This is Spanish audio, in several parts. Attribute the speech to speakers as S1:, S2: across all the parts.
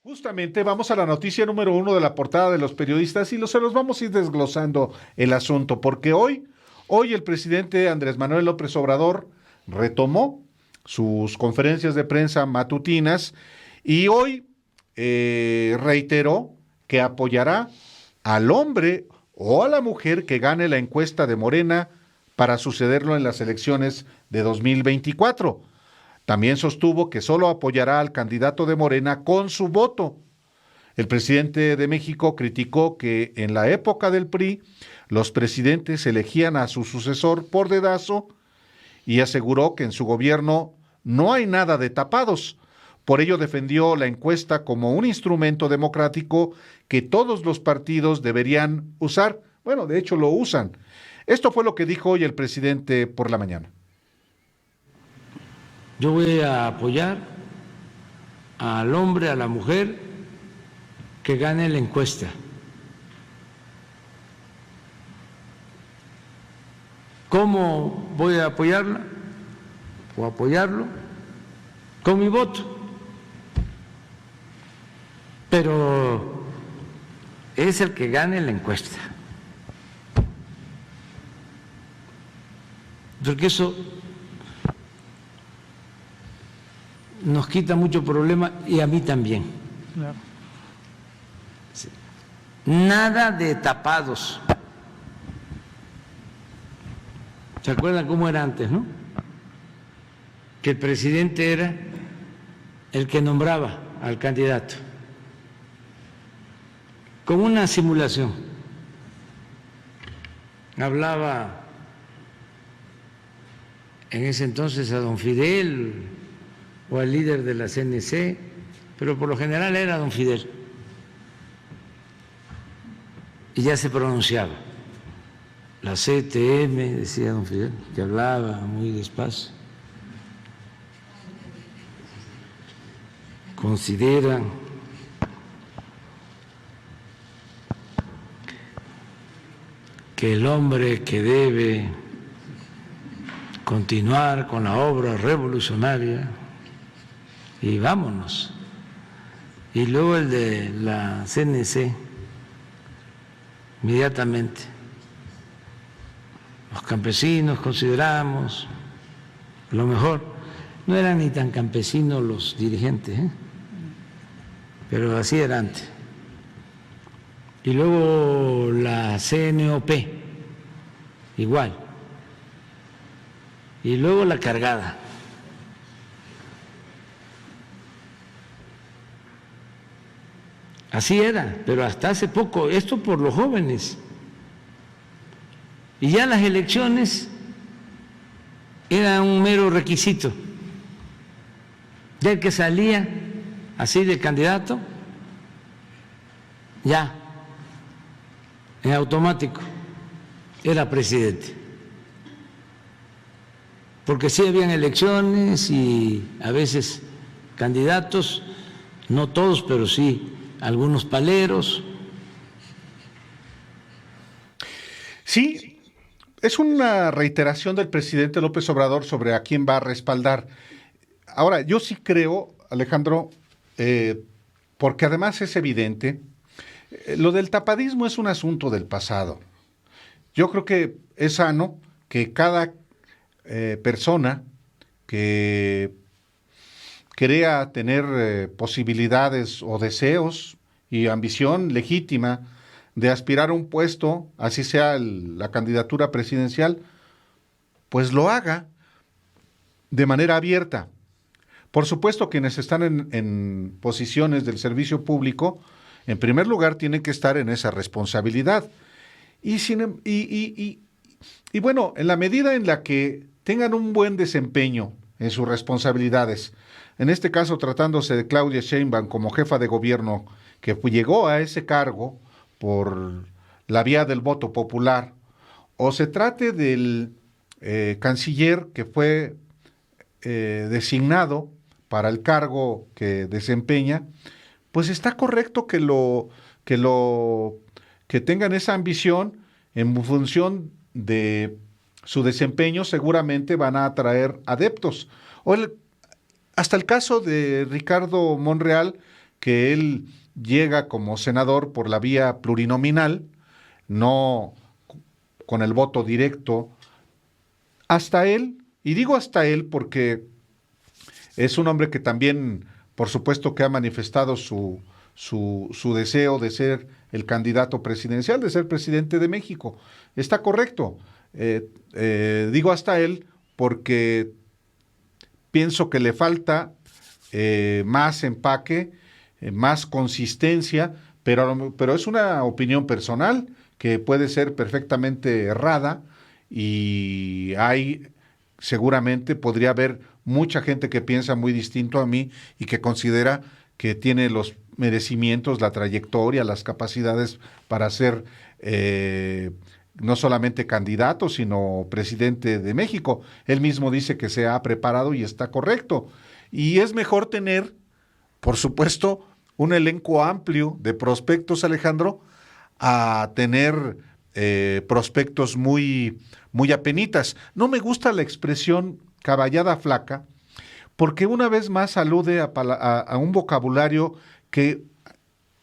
S1: Justamente vamos a la noticia número uno de la portada de los periodistas y se los vamos a ir desglosando el asunto, porque hoy el presidente Andrés Manuel López Obrador retomó sus conferencias de prensa matutinas y hoy reiteró que apoyará al hombre o a la mujer que gane la encuesta de Morena para sucederlo en las elecciones de 2024. También sostuvo que solo apoyará al candidato de Morena con su voto. El presidente de México criticó que en la época del PRI los presidentes elegían a su sucesor por dedazo y aseguró que en su gobierno no hay nada de tapados. Por ello defendió la encuesta como un instrumento democrático que todos los partidos deberían usar. Bueno, de hecho lo usan. Esto fue lo que dijo hoy el presidente por la mañana.
S2: Yo voy a apoyar al hombre, a la mujer que gane la encuesta. ¿Cómo voy a apoyarla o apoyarlo? Con mi voto. Pero es el que gane la encuesta. Porque eso nos quita mucho problema y a mí también. Claro. Sí. Nada de tapados. ¿Se acuerdan cómo era antes, no? Que el presidente era el que nombraba al candidato, con una simulación. Hablaba en ese entonces a don Fidel o al líder de la CNC, pero por lo general era don Fidel. Y ya se pronunciaba. La CTM, decía don Fidel, que hablaba muy despacio. Considera que el hombre que debe continuar con la obra revolucionaria y vámonos. Y luego el de la CNC, inmediatamente. Los campesinos consideramos lo mejor. No eran ni tan campesinos los dirigentes, pero así era antes. Y luego la CNOP, igual. Y luego la cargada. Así era, pero hasta hace poco, esto por los jóvenes. Y ya las elecciones eran un mero requisito. Ya el que salía así de candidato, ya, en automático, era presidente. Porque sí habían elecciones y a veces candidatos, no todos, pero sí algunos paleros.
S1: Sí, es una reiteración del presidente López Obrador sobre a quién va a respaldar. Ahora, yo sí creo, Alejandro, porque además es evidente, lo del tapadismo es un asunto del pasado. Yo creo que es sano que cada persona que crea tener posibilidades o deseos y ambición legítima de aspirar a un puesto, así sea la candidatura presidencial, pues lo haga de manera abierta. Por supuesto, quienes están en posiciones del servicio público, en primer lugar, tienen que estar en esa responsabilidad. Y bueno, en la medida en la que tengan un buen desempeño en sus responsabilidades, en este caso tratándose de Claudia Sheinbaum como jefa de gobierno, que llegó a ese cargo por la vía del voto popular, o se trate del canciller que fue designado para el cargo que desempeña, pues está correcto que tengan esa ambición en función de su desempeño. Seguramente van a atraer adeptos. Hasta el caso de Ricardo Monreal, que él llega como senador por la vía plurinominal, no con el voto directo, hasta él, y digo hasta él porque es un hombre que también, por supuesto, que ha manifestado su deseo de ser el candidato presidencial, de ser presidente de México. Está correcto. Digo hasta él porque pienso que le falta más empaque, más consistencia, pero es una opinión personal que puede ser perfectamente errada y seguramente podría haber mucha gente que piensa muy distinto a mí y que considera que tiene los merecimientos, la trayectoria, las capacidades para ser no solamente candidato, sino presidente de México. Él mismo dice que se ha preparado y está correcto. Y es mejor tener, por supuesto, un elenco amplio de prospectos, Alejandro, a tener prospectos muy, muy apenitas. No me gusta la expresión caballada flaca, porque una vez más alude a un vocabulario que,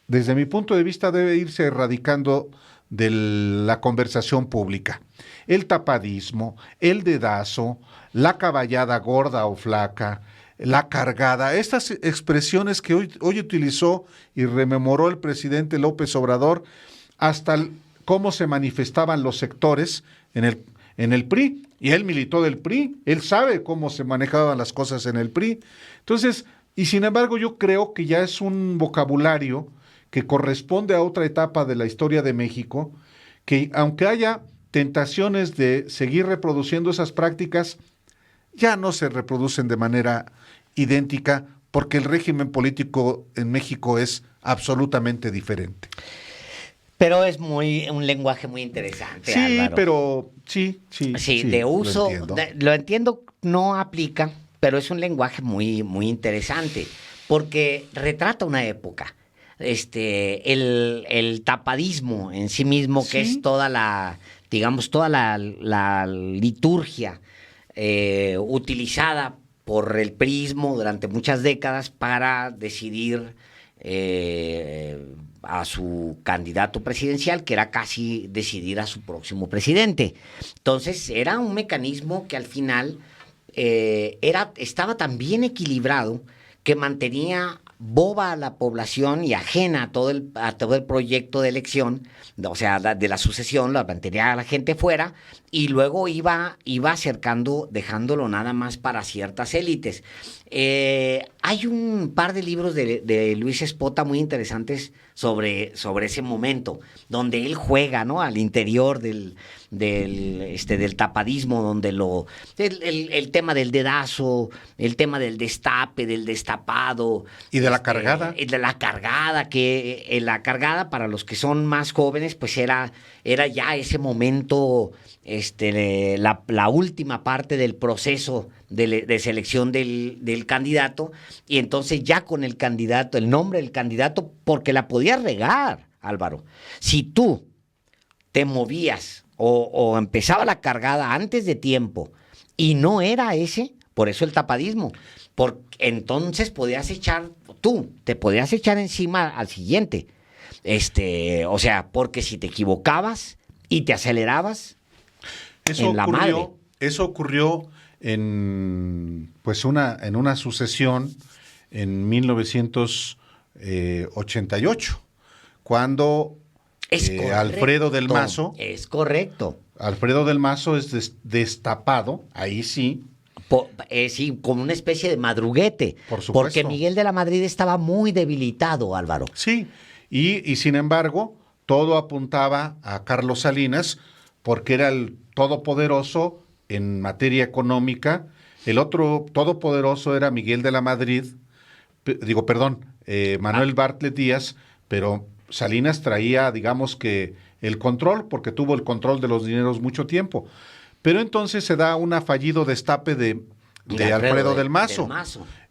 S1: desde mi punto de vista, debe irse erradicando de la conversación pública. El tapadismo, el dedazo, la caballada gorda o flaca, la cargada, estas expresiones que hoy utilizó y rememoró el presidente López Obrador, hasta cómo se manifestaban los sectores en el PRI, y él militó del PRI, él sabe cómo se manejaban las cosas en el PRI. Entonces, y sin embargo yo creo que ya es un vocabulario que corresponde a otra etapa de la historia de México, que aunque haya tentaciones de seguir reproduciendo esas prácticas, ya no se reproducen de manera idéntica, porque el régimen político en México es absolutamente diferente.
S3: Pero es un lenguaje muy interesante,
S1: sí,
S3: Álvaro.
S1: Pero sí,
S3: de uso, lo entiendo, no aplica, pero es un lenguaje muy, muy interesante, porque retrata una época. El tapadismo en sí mismo, ¿sí? Que es toda la liturgia utilizada por el priismo durante muchas décadas para decidir a su candidato presidencial, que era casi decidir a su próximo presidente. Entonces, era un mecanismo que al final estaba tan bien equilibrado que mantenía boba a la población y ajena a todo el proyecto de elección, o sea, de la sucesión, la mantenía a la gente fuera y luego iba acercando, dejándolo nada más para ciertas élites. Hay un par de libros de Luis Espota muy interesantes sobre ese momento, donde él juega, ¿no?, al interior del tapadismo, donde el tema del dedazo, el tema del destape, del destapado.
S1: Y de la cargada.
S3: De la cargada, que la cargada, para los que son más jóvenes, pues era ya ese momento, la última parte del proceso de selección del candidato, y entonces ya con el candidato, el nombre del candidato, porque la podías regar, Álvaro. Si tú te movías o empezaba la cargada antes de tiempo y no era ese, por eso el tapadismo, porque entonces te podías echar encima al siguiente. O sea, porque si te equivocabas y te acelerabas,
S1: eso ocurrió en una sucesión en 1988, cuando Alfredo del Mazo.
S3: Es correcto.
S1: Alfredo del Mazo es destapado, ahí sí.
S3: Sí, como una especie de madruguete.
S1: Por supuesto.
S3: Porque Miguel de la Madrid estaba muy debilitado, Álvaro.
S1: Sí, y sin embargo, todo apuntaba a Carlos Salinas, porque era el todopoderoso en materia económica. El otro todopoderoso era Miguel de la Madrid, Manuel Bartlett Díaz, pero Salinas traía, digamos que, el control, porque tuvo el control de los dineros mucho tiempo. Pero entonces se da un fallido destape de Alfredo del Mazo.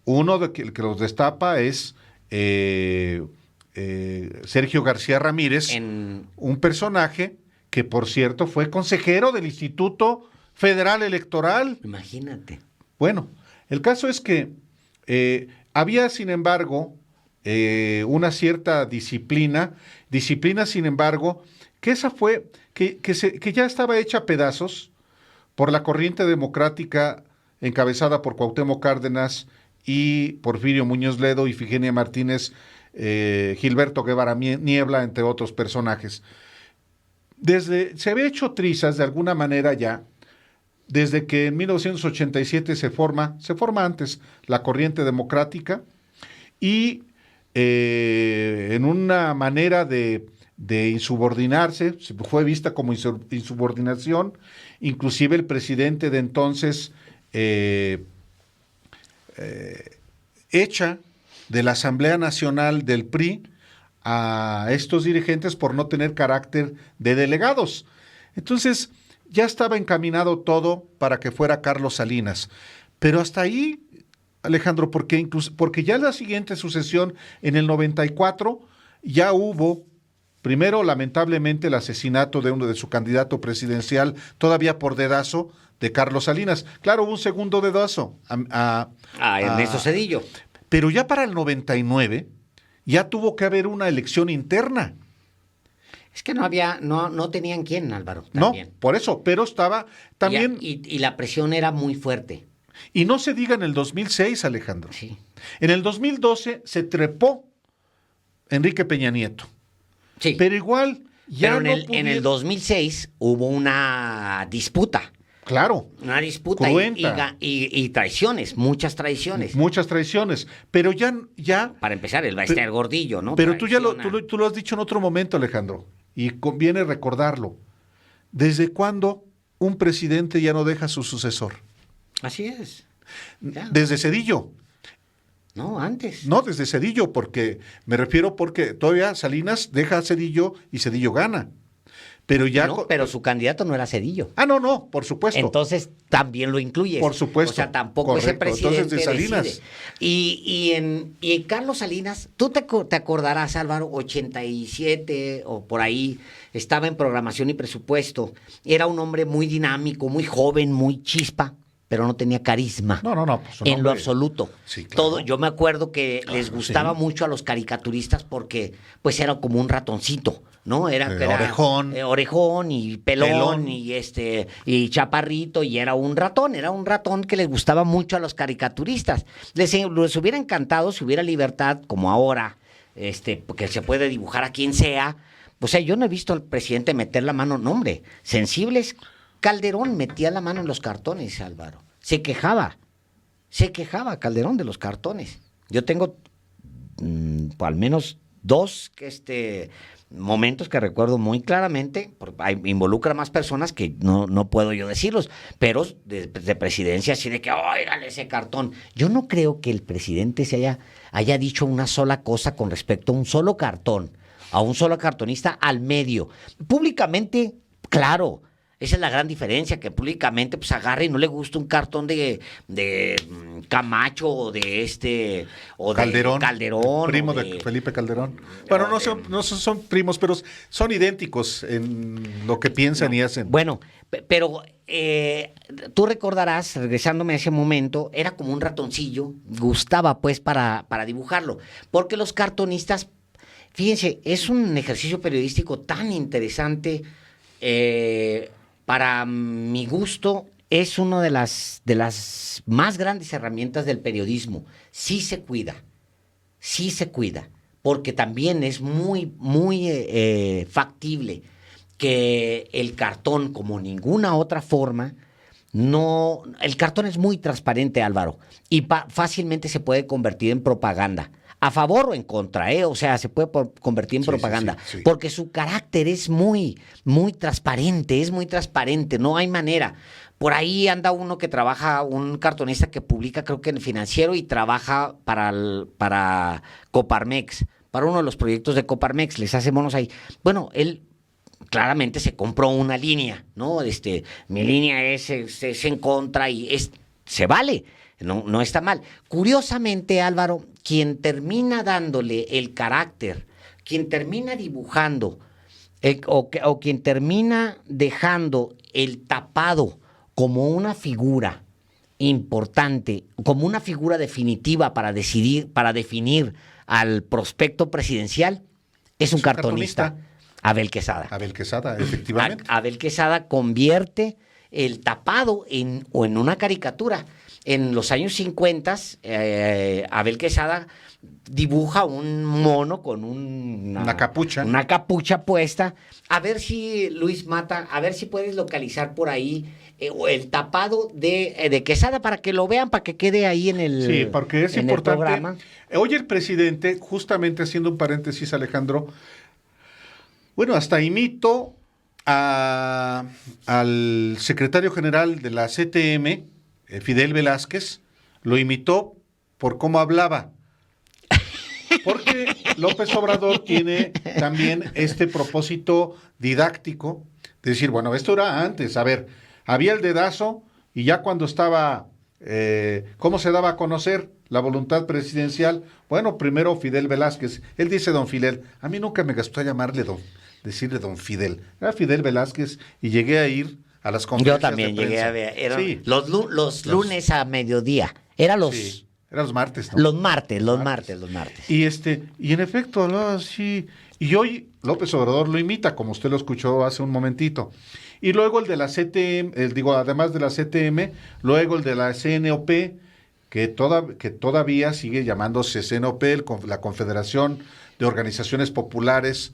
S1: Uno de que los destapa es Sergio García Ramírez, un personaje que, por cierto, fue consejero del Instituto Federal Electoral.
S3: Imagínate.
S1: Bueno, el caso es que había, sin embargo, una cierta disciplina, sin embargo, que esa fue, que ya estaba hecha a pedazos por la corriente democrática encabezada por Cuauhtémoc Cárdenas y Porfirio Muñoz Ledo, Ifigenia Martínez, Gilberto Guevara Niebla, entre otros personajes. Se había hecho trizas de alguna manera ya, desde que en 1987 se forma antes la corriente democrática y en una manera de insubordinarse, fue vista como insubordinación, inclusive el presidente de entonces echa de la Asamblea Nacional del PRI a estos dirigentes por no tener carácter de delegados. Entonces, ya estaba encaminado todo para que fuera Carlos Salinas. Pero hasta ahí, Alejandro, porque ya en la siguiente sucesión, en el 94, ya hubo, primero, lamentablemente, el asesinato de uno de su candidato presidencial, todavía por dedazo, de Carlos Salinas. Claro, hubo un segundo dedazo
S3: a Ernesto Zedillo.
S1: Pero ya para el 99, ya tuvo que haber una elección interna.
S3: Es que no tenían quién, Álvaro.
S1: También. No, por eso, pero estaba también...
S3: Y la presión era muy fuerte.
S1: Y no se diga en el 2006, Alejandro.
S3: Sí.
S1: En el 2012 se trepó Enrique Peña Nieto.
S3: Sí.
S1: Pero igual ya
S3: pero en el 2006 hubo una disputa.
S1: Claro.
S3: Una disputa y traiciones, muchas traiciones.
S1: Muchas traiciones, pero ya...
S3: Para empezar, el Baester Gordillo, ¿no?
S1: Pero tú lo has dicho en otro momento, Alejandro, y conviene recordarlo. ¿Desde cuándo un presidente ya no deja a su sucesor?
S3: Así es. Ya.
S1: Desde Zedillo.
S3: No, antes.
S1: No, desde Zedillo, porque todavía Salinas deja a Zedillo y Zedillo gana. Pero ya...
S3: No, pero su candidato no era Zedillo.
S1: No, por supuesto.
S3: Entonces también lo incluyes.
S1: Por supuesto.
S3: O sea, tampoco
S1: correcto.
S3: Ese presidente
S1: Entonces, de Salinas.
S3: decide. Y Carlos Salinas, tú te acordarás, Álvaro, 87 o por ahí, estaba en programación y presupuesto. Era un hombre muy dinámico, muy joven, muy chispa, pero no tenía carisma.
S1: No. Pues
S3: en lo absoluto.
S1: Sí, claro.
S3: Yo me acuerdo que les gustaba mucho a los caricaturistas porque pues era como un ratoncito, ¿no? Era orejón y pelón y chaparrito, y era un ratón que les gustaba mucho a los caricaturistas. Les hubiera encantado si hubiera libertad como ahora, porque se puede dibujar a quien sea. O sea, yo no he visto al presidente meter la mano, no, hombre, sensibles. Calderón metía la mano en los cartones, Álvaro. Se quejaba Calderón de los cartones. Yo tengo al menos dos momentos que recuerdo muy claramente, involucra más personas que no puedo yo decirlos, pero de presidencia así de que, óigale ese cartón. Yo no creo que el presidente haya dicho una sola cosa con respecto a un solo cartón, a un solo cartonista al medio. Públicamente, claro. Esa es la gran diferencia, que públicamente pues agarre y no le gusta un cartón de Camacho o de Calderón.
S1: Primo de Felipe Calderón. Bueno, no son primos, pero son idénticos en lo que piensan y hacen.
S3: Bueno, pero tú recordarás, regresándome a ese momento, era como un ratoncillo, gustaba pues para dibujarlo, porque los cartonistas, fíjense, es un ejercicio periodístico tan interesante. Para mi gusto, es una de las más grandes herramientas del periodismo. Sí se cuida, porque también es muy, muy factible que el cartón, como ninguna otra forma, el cartón es muy transparente, Álvaro, y fácilmente se puede convertir en propaganda. A favor o en contra, o sea, se puede convertir en propaganda,
S1: sí.
S3: Porque su carácter es muy, muy transparente, no hay manera. Por ahí anda uno que trabaja, un cartonista que publica, creo que en el Financiero, y trabaja para Coparmex, para uno de los proyectos de Coparmex, les hace monos ahí. Bueno, él claramente se compró una línea, ¿no? Mi línea es en contra y se vale. No está mal. Curiosamente, Álvaro, quien termina dándole el carácter, quien termina dibujando o quien termina dejando el tapado como una figura importante, como una figura definitiva para definir al prospecto presidencial es un cartonista,
S1: cartonista.
S3: Abel Quesada.
S1: Abel Quesada, efectivamente.
S3: Abel Quesada convierte el tapado en una caricatura. En los años 50, Abel Quesada dibuja un mono con
S1: Una capucha.
S3: Una capucha puesta. A ver si, Luis Mata, a ver si puedes localizar por ahí el tapado de Quesada para que lo vean, para que quede ahí en el
S1: Sí, porque es
S3: en el
S1: importante.
S3: programa.
S1: Hoy el presidente, justamente haciendo un paréntesis, Alejandro, bueno, hasta imito al secretario general de la CTM, Fidel Velázquez, lo imitó por cómo hablaba. Porque López Obrador tiene también este propósito didáctico de decir, bueno, esto era antes, a ver, había el dedazo y ya cuando estaba, ¿cómo se daba a conocer la voluntad presidencial? Bueno, primero Fidel Velázquez, él dice don Fidel, a mí nunca me gustó decirle don Fidel, era Fidel Velázquez y llegué a ir a las conferencias
S3: Yo también
S1: de
S3: llegué
S1: prensa.
S3: a ver. Eran
S1: Sí,
S3: los lunes a mediodía. Era
S1: sí, eran los martes, ¿no?
S3: los martes.
S1: Y en efecto, hablaba así. Y hoy López Obrador lo imita, como usted lo escuchó hace un momentito. Y luego el de la CTM, además de la CTM, luego el de la CNOP, que todavía sigue llamándose CNOP, la Confederación de Organizaciones Populares.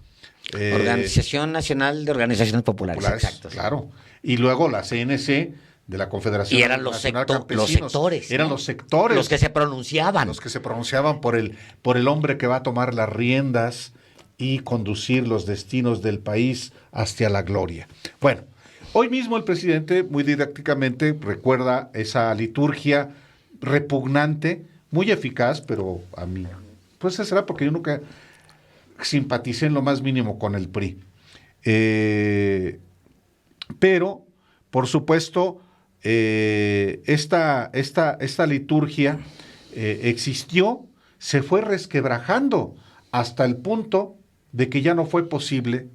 S3: Organización Nacional de Organizaciones Populares, exacto.
S1: Claro. Y luego la CNC, de la Confederación
S3: Y eran
S1: Nacional
S3: los
S1: Campesinos.
S3: sectores.
S1: Eran
S3: ¿no?
S1: los sectores.
S3: Los que se pronunciaban.
S1: Los que se pronunciaban por el hombre que va a tomar las riendas y conducir los destinos del país hacia la gloria. Bueno, hoy mismo el presidente muy didácticamente recuerda esa liturgia repugnante, muy eficaz, pero a mí, pues será porque yo nunca simpaticé en lo más mínimo con el PRI. Pero, por supuesto, esta liturgia existió, se fue resquebrajando hasta el punto de que ya no fue posible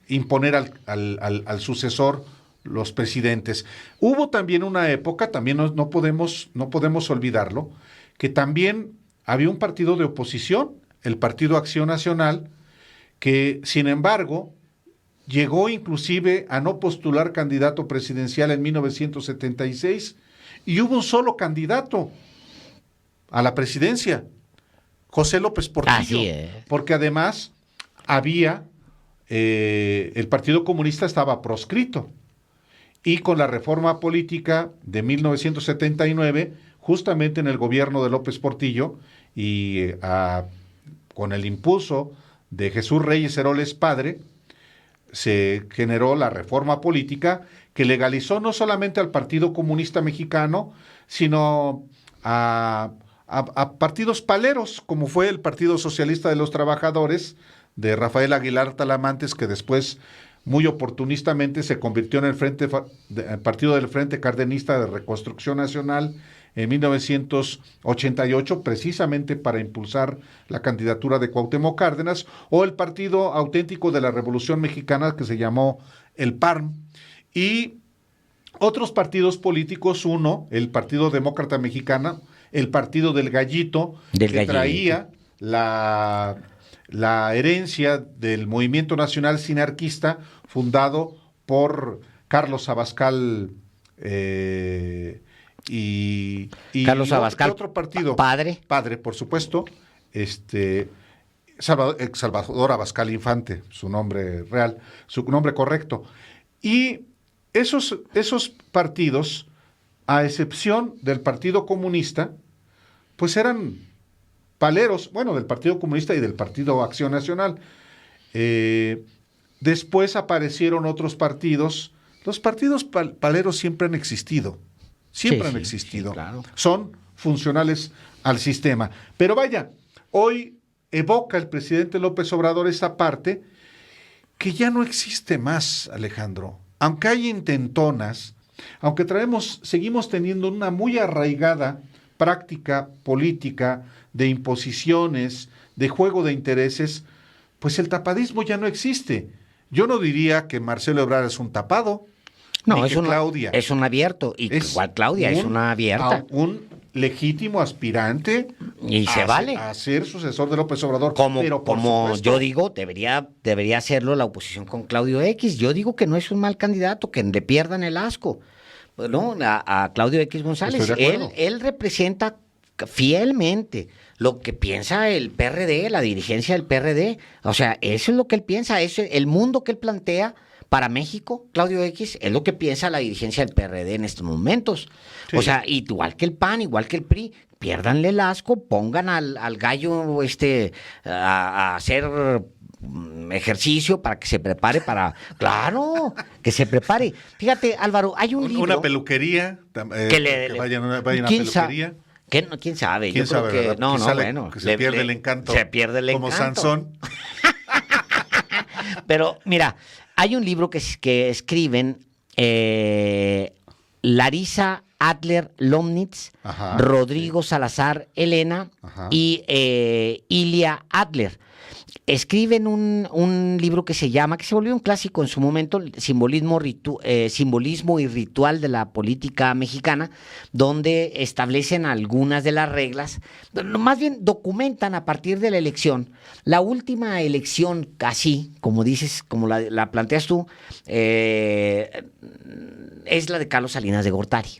S1: imponer al sucesor los presidentes. Hubo también una época, también no podemos olvidarlo, que también había un partido de oposición, el Partido Acción Nacional, que sin embargo llegó inclusive a no postular candidato presidencial en 1976 y hubo un solo candidato a la presidencia, José López Portillo,
S3: Así es.
S1: porque además había, el Partido Comunista estaba proscrito y con la reforma política de 1979, justamente en el gobierno de López Portillo y con el impulso de Jesús Reyes Heroles Padre, se generó la reforma política que legalizó no solamente al Partido Comunista Mexicano, sino a partidos paleros, como fue el Partido Socialista de los Trabajadores, de Rafael Aguilar Talamantes, que después, muy oportunistamente, se convirtió en el Partido del Frente Cardenista de Reconstrucción Nacional en 1988, precisamente para impulsar la candidatura de Cuauhtémoc Cárdenas, o el Partido Auténtico de la Revolución Mexicana, que se llamó el PARM, y otros partidos políticos, uno, el Partido Demócrata Mexicano, el Partido del Gallito, traía la herencia del Movimiento Nacional Sinarquista, fundado por Carlos Abascal
S3: Carlos Abascal,
S1: otro partido,
S3: padre,
S1: por supuesto, Salvador Abascal Infante, su nombre real, su nombre correcto. Y esos partidos, a excepción del Partido Comunista, pues eran paleros, bueno, del Partido Comunista y del Partido Acción Nacional. Después aparecieron otros partidos. Los partidos paleros siempre han existido. Siempre han existido.
S3: Sí, claro.
S1: Son funcionales al sistema. Pero vaya, hoy evoca el presidente López Obrador esa parte que ya no existe más, Alejandro. Aunque hay intentonas, aunque seguimos teniendo una muy arraigada práctica política de imposiciones, de juego de intereses, pues el tapadismo ya no existe. Yo no diría que Marcelo Ebrard es un tapado.
S3: No,
S1: ni
S3: es
S1: que
S3: Claudia. Es un abierto. Y igual Claudia es una abierta.
S1: Un legítimo aspirante
S3: Y se vale.
S1: a ser sucesor de López Obrador.
S3: Como
S1: por supuesto,
S3: yo digo, debería hacerlo la oposición con Claudio X. Yo digo que no es un mal candidato, que le pierdan el asco. ¿No? A Claudio X González.
S1: Estoy de acuerdo.
S3: Él representa fielmente lo que piensa el PRD, la dirigencia del PRD. O sea, eso es lo que él piensa, el mundo que él plantea para México, Claudio X, es lo que piensa la dirigencia del PRD en estos momentos.
S1: Sí.
S3: O sea, igual que el PAN, igual que el PRI, piérdanle el asco, pongan al gallo a hacer ejercicio para que se prepare claro, que se prepare. Fíjate, Álvaro, hay un libro.
S1: Una peluquería, que vayan a la peluquería.
S3: ¿Quién sabe?
S1: ¿Quién
S3: Yo creo
S1: sabe,
S3: que
S1: verdad?
S3: no,
S1: Que
S3: bueno.
S1: que se pierde el encanto.
S3: Se pierde el encanto.
S1: Como Sansón.
S3: Pero mira, hay un libro que escriben Larisa Adler Lomnitz,
S1: Ajá,
S3: Rodrigo Salazar Elena
S1: Ajá.
S3: y Ilia Adler. Escriben un libro que se volvió un clásico en su momento, Simbolismo y Ritual de la Política Mexicana, donde establecen algunas de las reglas, más bien documentan a partir de la elección. La última elección, así, como dices, como la planteas tú, es la de Carlos Salinas de Gortari.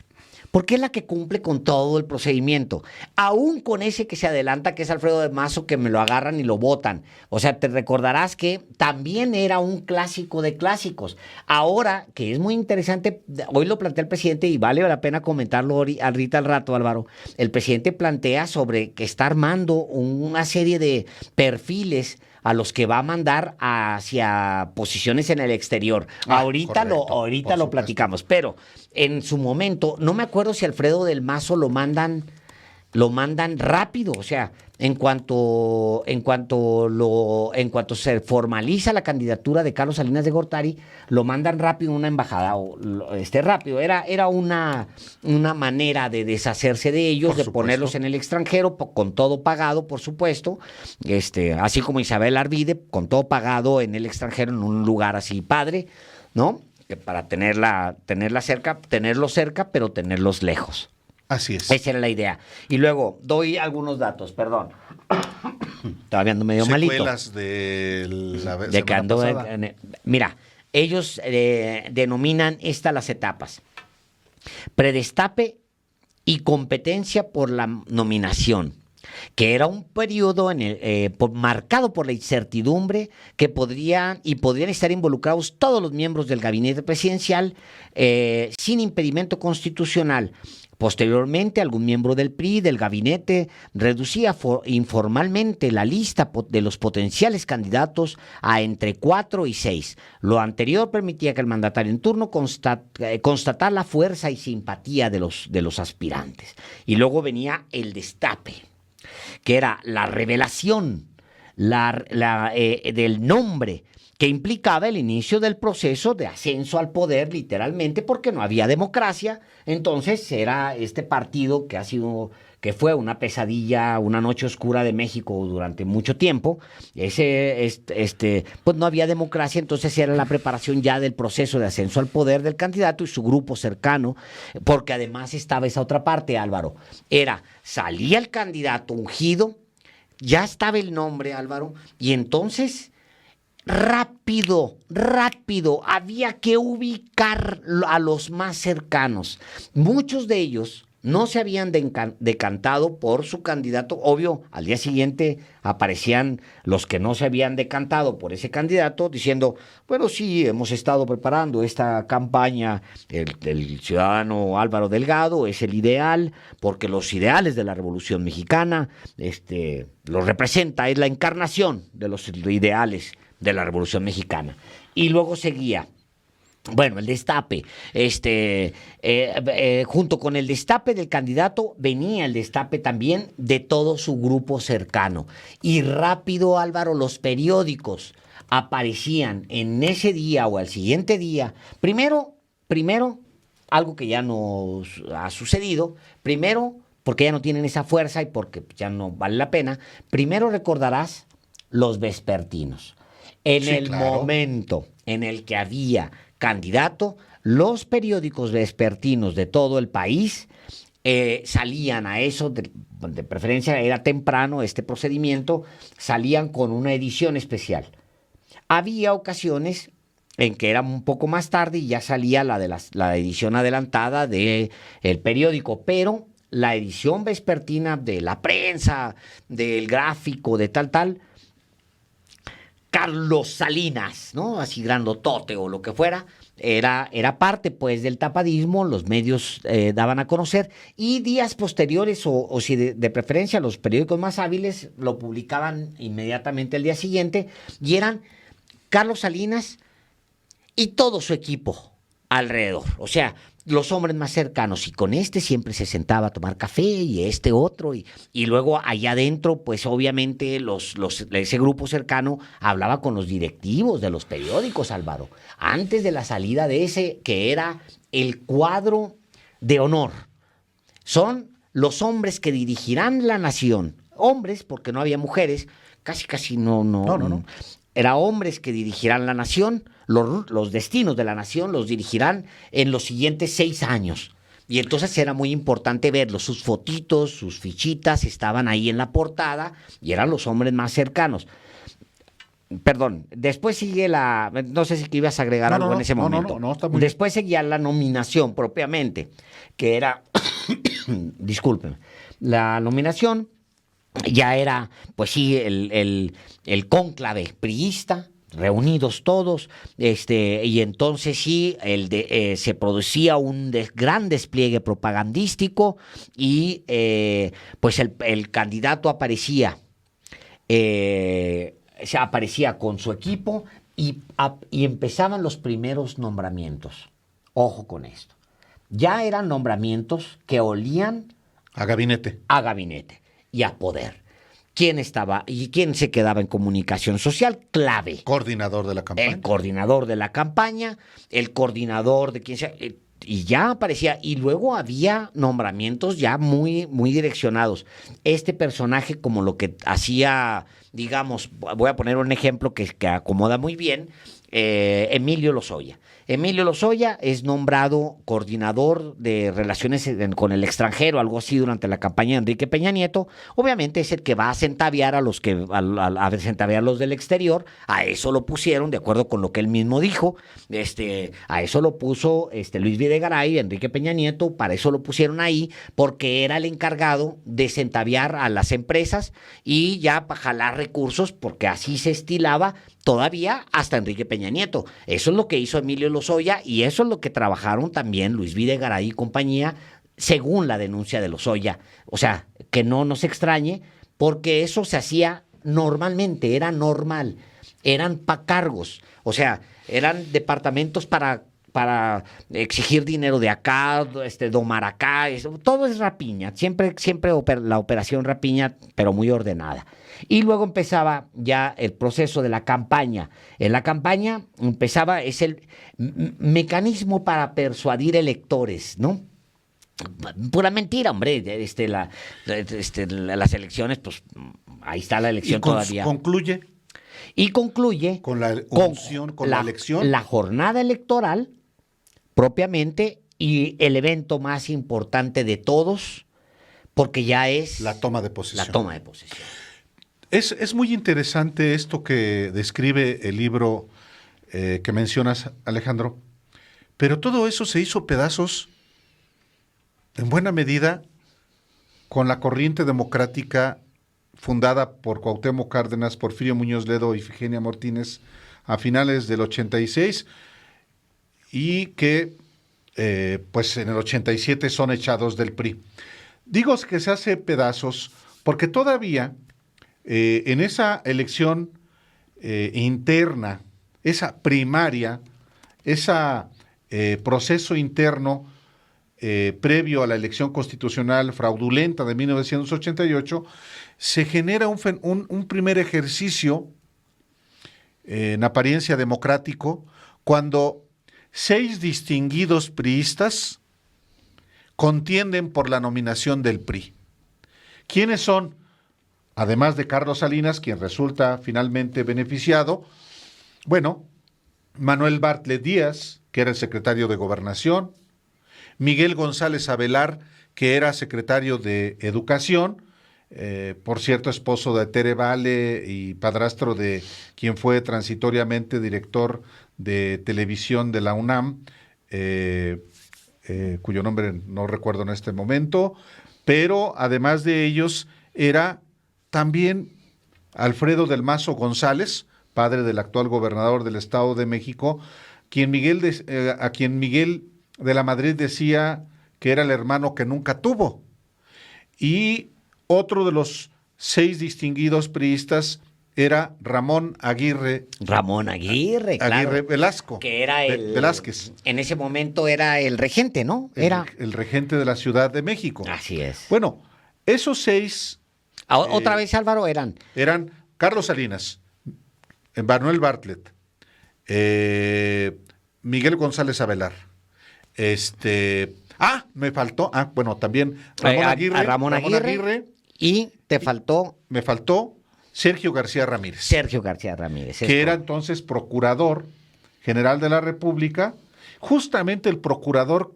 S3: Porque es la que cumple con todo el procedimiento. Aún con ese que se adelanta, que es Alfredo de Mazo, que me lo agarran y lo botan. O sea, te recordarás que también era un clásico de clásicos. Ahora, que es muy interesante, hoy lo plantea el presidente y vale la pena comentarlo ahorita al rato, Álvaro. El presidente plantea sobre que está armando una serie de perfiles a los que va a mandar hacia posiciones en el exterior. Ahorita lo platicamos, pero en su momento, no me acuerdo si Alfredo del Mazo lo mandan rápido, o sea, en cuanto se formaliza la candidatura de Carlos Salinas de Gortari, lo mandan rápido a una embajada, rápido, era una manera de deshacerse de ellos,
S1: Por
S3: de
S1: supuesto.
S3: ponerlos en el extranjero, con todo pagado, por supuesto, así como Isabel Arvide, con todo pagado en el extranjero, en un lugar así padre, ¿no? Que para tenerlos cerca, pero tenerlos lejos.
S1: Así es.
S3: Esa era la idea. Y luego, doy algunos datos, perdón. Todavía ando medio malito.
S1: Secuelas de la
S3: De que
S1: semana
S3: ando
S1: pasada.
S3: Mira, ellos denominan las etapas. Predestape y competencia por la nominación, que era un periodo marcado por la incertidumbre que podrían estar involucrados todos los miembros del gabinete presidencial sin impedimento constitucional. Posteriormente, algún miembro del PRI, del gabinete, reducía informalmente la lista de los potenciales candidatos a entre 4 y 6. Lo anterior permitía que el mandatario en turno constatar la fuerza y simpatía de los aspirantes. Y luego venía el destape, que era la revelación del nombre, que implicaba el inicio del proceso de ascenso al poder, literalmente, porque no había democracia. Entonces era este partido que fue una pesadilla, una noche oscura de México durante mucho tiempo. Pues no había democracia, entonces era la preparación ya del proceso de ascenso al poder del candidato y su grupo cercano, porque además estaba esa otra parte, Álvaro. Salía el candidato ungido, ya estaba el nombre, Álvaro, y entonces rápido, había que ubicar a los más cercanos. Muchos de ellos no se habían decantado por su candidato. Obvio, al día siguiente aparecían los que no se habían decantado por ese candidato diciendo, bueno, sí, hemos estado preparando esta campaña, el ciudadano Álvaro Delgado es el ideal, porque los ideales de la Revolución Mexicana los representa, es la encarnación de los ideales de la Revolución Mexicana. Y luego seguía, bueno, el destape, junto con el destape del candidato venía el destape también de todo su grupo cercano. Y rápido, Álvaro, los periódicos aparecían en ese día o al siguiente día. Primero, algo que ya no ha sucedido, primero, porque ya no tienen esa fuerza y porque ya no vale la pena. Primero recordarás los vespertinos. En el momento en el que había candidato, los periódicos vespertinos de todo el país salían a eso, de preferencia era temprano este procedimiento, salían con una edición especial. Había ocasiones en que era un poco más tarde y ya salía la edición adelantada del periódico, pero la edición vespertina de la prensa, del gráfico, de tal, Carlos Salinas, ¿no? Así grandotote o lo que fuera, era parte pues del tapadismo, los medios daban a conocer y días posteriores o si de preferencia los periódicos más hábiles lo publicaban inmediatamente el día siguiente y eran Carlos Salinas y todo su equipo alrededor, o sea, los hombres más cercanos y con este siempre se sentaba a tomar café y este otro y luego allá adentro pues obviamente ese grupo cercano hablaba con los directivos de los periódicos, Álvaro, antes de la salida de ese que era el cuadro de honor. Son los hombres que dirigirán la nación, hombres porque no había mujeres, casi no. Era hombres que dirigirán la nación, los destinos de la nación los dirigirán en los siguientes 6 años. Y entonces era muy importante verlos, sus fotitos, sus fichitas estaban ahí en la portada y eran los hombres más cercanos. Perdón, después sigue no sé si ibas a agregar algo en ese momento.
S1: No, está muy
S3: Después seguía la nominación propiamente, que era, disculpen, la nominación ya era, pues sí, el cónclave priista, reunidos todos, y entonces sí, se producía un gran despliegue propagandístico y pues el candidato aparecía con su equipo y empezaban los primeros nombramientos. Ojo con esto. Ya eran nombramientos que olían
S1: a gabinete
S3: y a poder. ¿Quién estaba y quién se quedaba en comunicación social? Clave.
S1: Coordinador de la campaña.
S3: El coordinador de la campaña, el coordinador de quien sea. Y ya aparecía. Y luego había nombramientos ya muy, muy direccionados. Este personaje, como lo que hacía, digamos, voy a poner un ejemplo que acomoda muy bien, Emilio Lozoya. Emilio Lozoya es nombrado coordinador de relaciones con el extranjero, algo así, durante la campaña de Enrique Peña Nieto. Obviamente es el que va a centaviar a los del exterior. A eso lo pusieron, de acuerdo con lo que él mismo dijo. A eso lo puso Luis Videgaray, Enrique Peña Nieto. Para eso lo pusieron ahí, porque era el encargado de centaviar a las empresas y ya para jalar recursos, porque así se estilaba todavía hasta Enrique Peña Nieto. Eso es lo que hizo Emilio Lozoya y eso es lo que trabajaron también Luis Videgaray y compañía, según la denuncia de Lozoya. O sea, que no nos extrañe, porque eso se hacía normalmente, era normal. Eran cargos, o sea, eran departamentos para exigir dinero de acá, domar acá, todo es rapiña, siempre la operación rapiña, pero muy ordenada. Y luego empezaba ya el proceso de la campaña. En la campaña es el mecanismo para persuadir electores, ¿no? Pura mentira, hombre. Las elecciones, pues ahí está la elección todavía. Concluye
S1: con la unción, con la elección.
S3: La jornada electoral propiamente y el evento más importante de todos, porque ya es
S1: la toma de posesión. Es muy interesante esto que describe el libro que mencionas, Alejandro, pero todo eso se hizo pedazos en buena medida con la corriente democrática fundada por Cuauhtémoc Cárdenas, Porfirio Muñoz Ledo y Ifigenia Martínez a finales del 86 y que pues en el 87 son echados del PRI. Digo que se hace pedazos porque todavía en esa elección interna, esa primaria, ese proceso interno previo a la elección constitucional fraudulenta de 1988, se genera un primer ejercicio en apariencia democrático cuando 6 distinguidos priistas contienden por la nominación del PRI. ¿Quiénes son? Además de Carlos Salinas, quien resulta finalmente beneficiado, bueno, Manuel Bartlett Díaz, que era el secretario de Gobernación, Miguel González Avelar, que era secretario de Educación, por cierto, esposo de Tere Vale y padrastro de quien fue transitoriamente director de televisión de la UNAM, cuyo nombre no recuerdo en este momento, pero además de ellos era también Alfredo del Mazo González, padre del actual gobernador del Estado de México, a quien Miguel de la Madrid decía que era el hermano que nunca tuvo. Y otro de los 6 distinguidos priistas era Ramón Aguirre.
S3: Ramón Aguirre, claro.
S1: Aguirre Velasco.
S3: Que era
S1: Velázquez.
S3: En ese momento era el regente, ¿no? Era.
S1: El regente de la Ciudad de México.
S3: Así es.
S1: Bueno, esos 6
S3: Otra vez, Álvaro, eran
S1: Carlos Salinas, Manuel Bartlett, Miguel González Avelar. Me faltó. Bueno, también
S3: Ramón Aguirre. Y te faltó.
S1: Me faltó Sergio García Ramírez.
S3: Sergio García Ramírez.
S1: Que era entonces procurador general de la República, justamente el procurador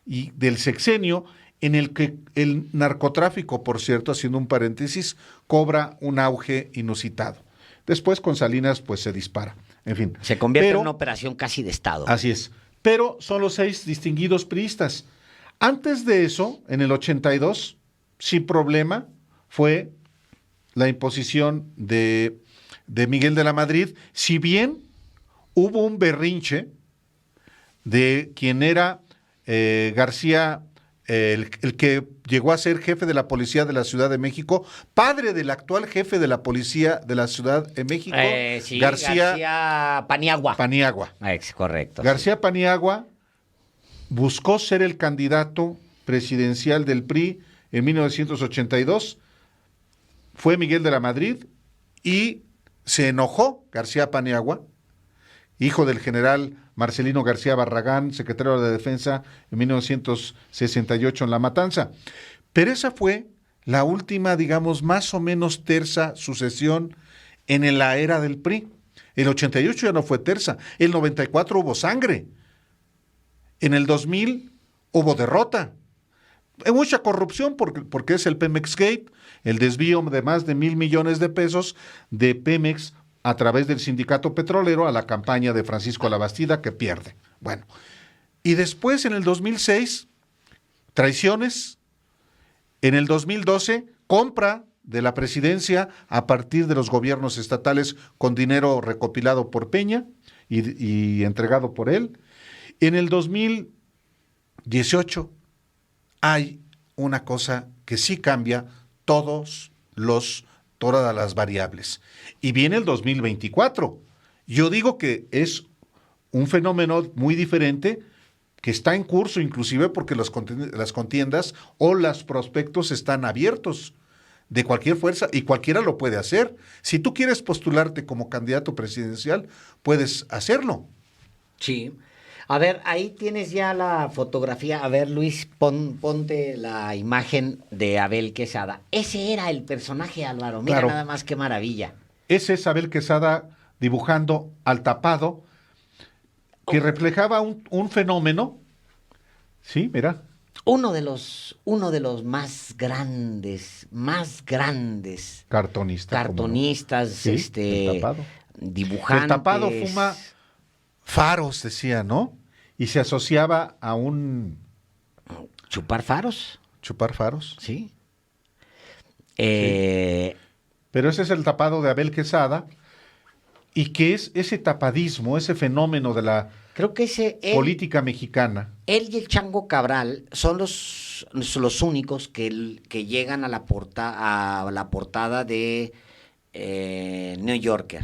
S1: del sexenio en el que el narcotráfico, por cierto, haciendo un paréntesis, cobra un auge inusitado. Después con Salinas pues se dispara. En fin.
S3: Se convierte en una operación casi de Estado.
S1: Así es. Pero son los 6 distinguidos priistas. Antes de eso, en el 82, sin problema, fue la imposición de Miguel de la Madrid, si bien hubo un berrinche de quien era García, el que llegó a ser jefe de la policía de la Ciudad de México, padre del actual jefe de la policía de la Ciudad de México,
S3: sí, García Paniagua. Correcto.
S1: García Paniagua buscó ser el candidato presidencial del PRI en 1982, fue Miguel de la Madrid y se enojó García Paniagua, hijo del general Marcelino García Barragán, secretario de Defensa en 1968 en La Matanza. Pero esa fue la última, digamos, más o menos tersa sucesión en la era del PRI. El 88 ya no fue tersa, el 94 hubo sangre, en el 2000 hubo derrota. Hay mucha corrupción porque es el Pemex Gate, el desvío de más de 1,000 millones de pesos de Pemex a través del sindicato petrolero a la campaña de Francisco Labastida, que pierde. Bueno, y después en el 2006, traiciones. En el 2012, compra de la presidencia a partir de los gobiernos estatales con dinero recopilado por Peña y entregado por él. En el 2018 hay una cosa que sí cambia todas las variables. Y viene el 2024. Yo digo que es un fenómeno muy diferente que está en curso, inclusive porque las contiendas o los prospectos están abiertos de cualquier fuerza y cualquiera lo puede hacer. Si tú quieres postularte como candidato presidencial, puedes hacerlo.
S3: Sí. A ver, ahí tienes ya la fotografía. A ver, Luis, ponte la imagen de Abel Quesada. Ese era el personaje, Álvaro. Mira, claro. Nada más qué maravilla.
S1: Ese es Abel Quesada dibujando al tapado, que reflejaba un fenómeno. Sí, mira.
S3: Uno de los más grandes cartonistas,
S1: sí,
S3: dibujantes.
S1: El tapado fuma faros, decía, ¿no? Y se asociaba a un...
S3: ¿Chupar faros?
S1: ¿Chupar faros?
S3: Sí.
S1: Sí. Pero ese es el tapado de Abel Quesada, y que es ese tapadismo, ese fenómeno de la política mexicana.
S3: Él y el Chango Cabral son los únicos que llegan a la portada de New Yorker.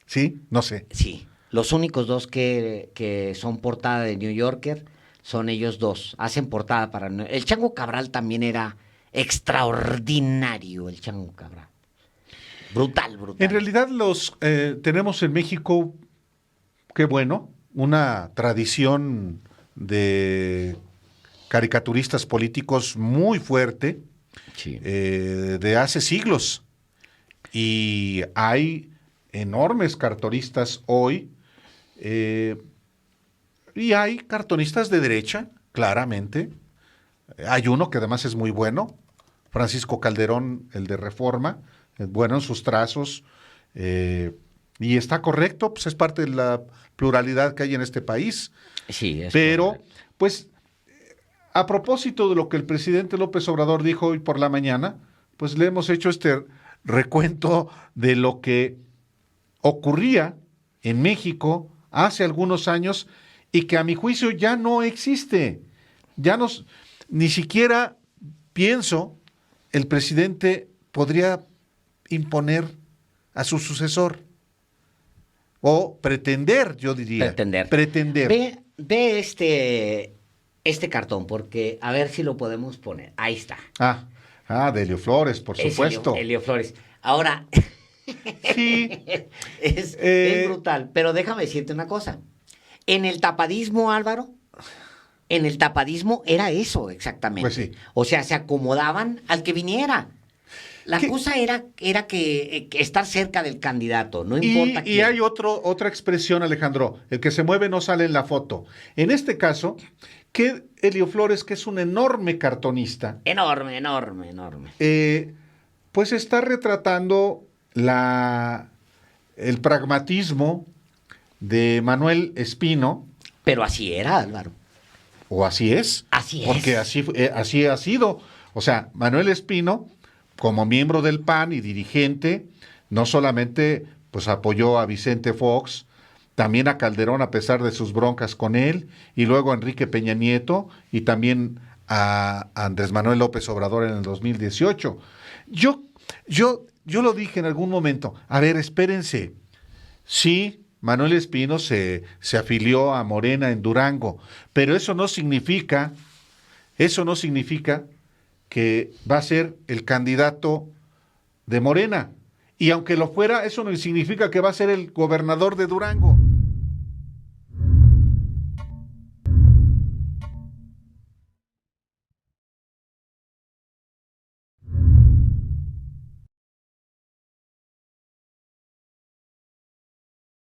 S1: ¿Sí? No sé.
S3: Sí. Los únicos dos que son portada de New Yorker son ellos dos. Hacen portada para... El Chango Cabral también era extraordinario, el Chango Cabral. Brutal.
S1: En realidad tenemos en México, qué bueno, una tradición de caricaturistas políticos muy fuerte, sí. De hace siglos. Y hay enormes cartonistas hoy, y hay cartonistas de derecha, claramente. Hay uno que además es muy bueno, Francisco Calderón, el de Reforma, es bueno en sus trazos, y está correcto, pues es parte de la pluralidad que hay en este país.
S3: Sí, es
S1: Pero,
S3: correcto.
S1: pues, a propósito de lo que el presidente López Obrador dijo hoy por la mañana, pues le hemos hecho este recuento de lo que ocurría en México hace algunos años y que a mi juicio ya no existe. Ya nos, ni siquiera pienso el presidente podría imponer a su sucesor o pretender, yo diría.
S3: Pretender.
S1: Pretender.
S3: Ve este cartón, porque a ver si lo podemos poner. Ahí está.
S1: De Helio Flores, por
S3: Es
S1: supuesto.
S3: Helio Flores. Ahora,
S1: Sí.
S3: es brutal. Pero déjame decirte una cosa. En el tapadismo, Álvaro, en el tapadismo era eso exactamente.
S1: Pues sí.
S3: O sea, se acomodaban al que viniera. La
S1: ¿Qué?
S3: cosa era que estar cerca del candidato, no importa
S1: Y
S3: quién.
S1: hay otra expresión, Alejandro, el que se mueve no sale en la foto. En este caso, que Helio Flores, que es un enorme cartonista,
S3: Enorme, enorme, enorme.
S1: pues está retratando el pragmatismo de Manuel Espino,
S3: Pero así era, Álvaro.
S1: o así es.
S3: Así es.
S1: Porque así ha sido. O sea, Manuel Espino, como miembro del PAN y dirigente, no solamente pues apoyó a Vicente Fox, también a Calderón a pesar de sus broncas con él, y luego a Enrique Peña Nieto y también a Andrés Manuel López Obrador en el 2018. Yo lo dije en algún momento, a ver, espérense, sí, Manuel Espino se afilió a Morena en Durango, pero eso no significa que va a ser el candidato de Morena. Y aunque lo fuera, eso no significa que va a ser el gobernador de Durango.